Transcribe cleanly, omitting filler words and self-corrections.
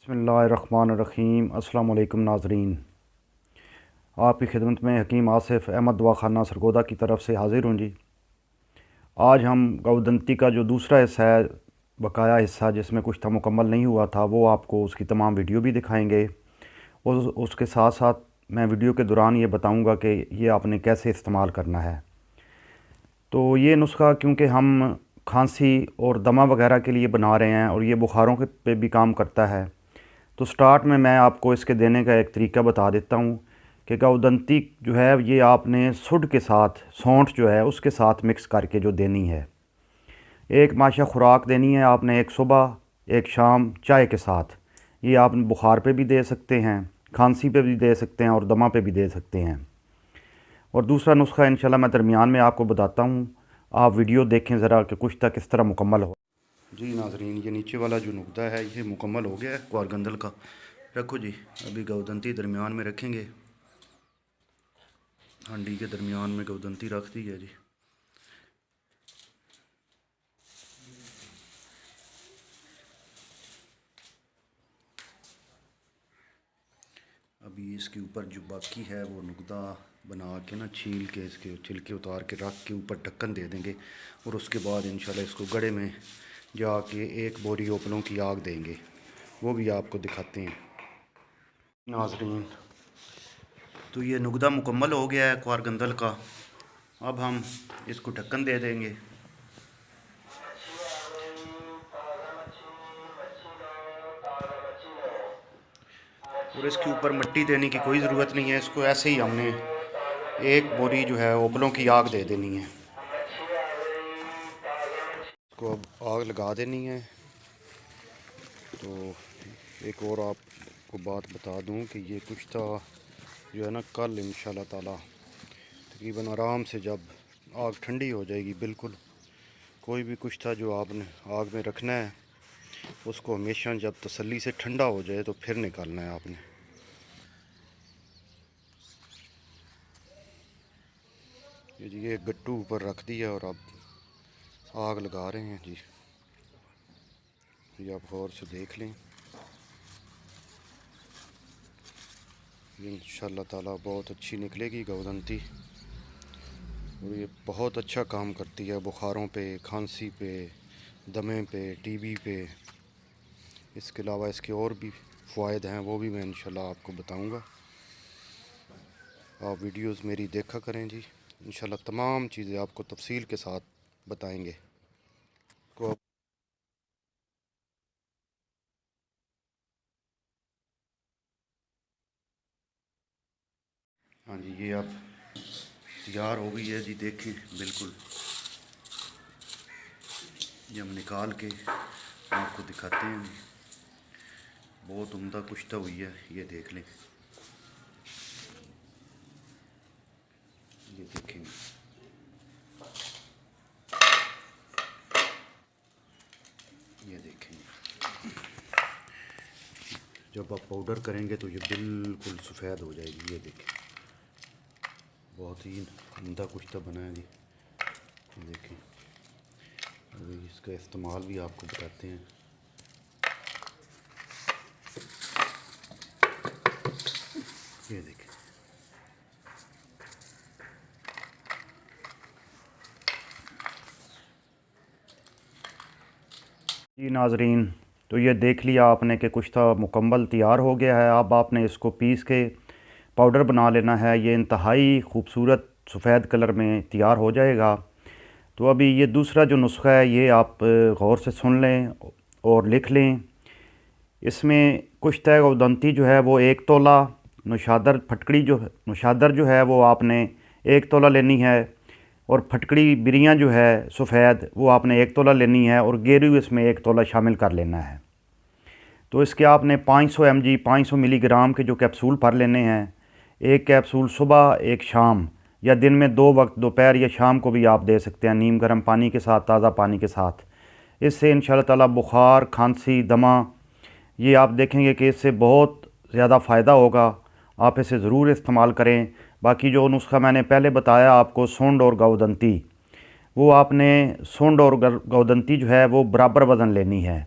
बिस्मिल्लाहिर्रहमानिर्रहीम। अस्सलाम वालेकुम नाज़रीन, आपकी खिदमत में हकीम आसिफ़ अहमद दवाखाना सरगोदा की तरफ से हाज़िर हूँ जी। आज हम गौदंती का जो दूसरा हिस्सा है, बकाया हिस्सा जिसमें कुछ था मुकम्मल नहीं हुआ था, वो आपको उसकी तमाम वीडियो भी दिखाएंगे। उसके साथ साथ मैं वीडियो के दौरान ये बताऊँगा कि ये आपने कैसे इस्तेमाल करना है। तो ये नुस्खा क्योंकि हम खांसी और दमा वगैरह के लिए बना रहे हैं और ये बुखारों के पे भी काम करता है, तो स्टार्ट में मैं आपको इसके देने का एक तरीका बता देता हूँ कि गौदंती जो है ये आपने सुड के साथ, सौंठ जो है उसके साथ मिक्स करके जो देनी है। एक माशा खुराक देनी है आपने, एक सुबह एक शाम चाय के साथ। ये आप बुखार पे भी दे सकते हैं, खांसी पे भी दे सकते हैं और दमा पे भी दे सकते हैं। और दूसरा नुस्खा इंशाल्लाह मैं दरमियान में आपको बताता हूँ, आप वीडियो देखें ज़रा कि कुछ तक किस तरह मुकम्मल हो। जी नाज़रीन, ये नीचे वाला जो नुक्ता है ये मुकम्मल हो गया है क्वारगंदल का। रखो जी, अभी गौदंती दरमियान में रखेंगे, हंडी के दरमियान में गौदंती रख दी है जी। अभी इसके ऊपर जो बाकी है वो नुक्ता बना के ना छील के इसके छिलके उतार के रख के ऊपर ढक्कन दे देंगे और उसके बाद इंशाल्लाह इसको गड़े में जाके एक बोरी ओपलों की आग देंगे, वो भी आपको दिखाते हैं नाज़रीन। तो ये नुक्ता मुकम्मल हो गया है क्वारगंदल का। अब हम इसको ढक्कन दे देंगे। और इसके ऊपर मिट्टी देने की कोई ज़रूरत नहीं है, इसको ऐसे ही हमने एक बोरी जो है ओपलों की आग दे देनी है। इसको अब आग लगा देनी है। तो एक और आपको बात बता दूं कि ये कुश्ता जो है ना, कल इंशाल्लाह ताला तकरीबन आराम से जब आग ठंडी हो जाएगी, बिल्कुल कोई भी कुश्ता जो आपने आग में रखना है उसको हमेशा जब तसल्ली से ठंडा हो जाए तो फिर निकालना है आपने। ये जी ये गट्टू ऊपर रख दिया और अब आग लगा रहे हैं जी। ये आप गौर से देख लें, इंशाल्लाह ताला बहुत अच्छी निकलेगी गौदंती। और ये बहुत अच्छा काम करती है बुखारों पे, खांसी पे, दमे पे, टीबी पे। इसके अलावा इसके और भी फ़ायदे हैं, वो भी मैं इंशाल्लाह आपको बताऊंगा। आप वीडियोस मेरी देखा करें जी, इंशाल्लाह तमाम चीज़ें आपको तफसील के साथ बताएंगे। को हाँ जी, ये आप तैयार हो गई है जी, देखें बिल्कुल। ये हम निकाल के आपको दिखाते हैं। बहुत उम्दा कुश्ता हुई है, ये देख लें, ये देखें। ये देखें, जब आप पाउडर करेंगे तो ये बिल्कुल सफ़ेद हो जाएगी। ये देखें, बहुत ही उम्दा कुश्ता बना है जी। ये देखें, अभी इसका इस्तेमाल भी आपको बताते हैं। ये देखें, जी नाज़रीन, तो ये देख लिया आपने कि कुश्ता मुकम्मल तैयार हो गया है। अब आपने इसको पीस के पाउडर बना लेना है। ये इंतहाई खूबसूरत सफ़ेद कलर में तैयार हो जाएगा। तो अभी ये दूसरा जो नुस्खा है ये आप गौर से सुन लें और लिख लें। इसमें कुश्ता गौदंती जो है वो 1 तोला, नौशादर फटकड़ी जो नौशादर जो है वो आपने 1 तोला लेनी है, और फटकड़ी बिरियाँ जो है सफ़ेद वो आपने 1 तोला लेनी है, और गेरू इसमें 1 तोला शामिल कर लेना है। तो इसके आपने 500 mg 500 मिलीग्राम के जो कैप्सूल भर लेने हैं। एक कैप्सूल सुबह, एक शाम, या दिन में 2 वक्त, दोपहर या शाम को भी आप दे सकते हैं, नीम गर्म पानी के साथ, ताज़ा पानी के साथ। इससे इंशाल्लाह ताला बुखार, खांसी, दमा, ये आप देखेंगे कि इससे बहुत ज़्यादा फ़ायदा होगा। आप इसे ज़रूर इस्तेमाल करें। बाकी जो नुस्खा मैंने पहले बताया आपको, सूंड और गौदंती, वो आपने सूंड और गौदंती जो है वो बराबर वज़न लेनी है,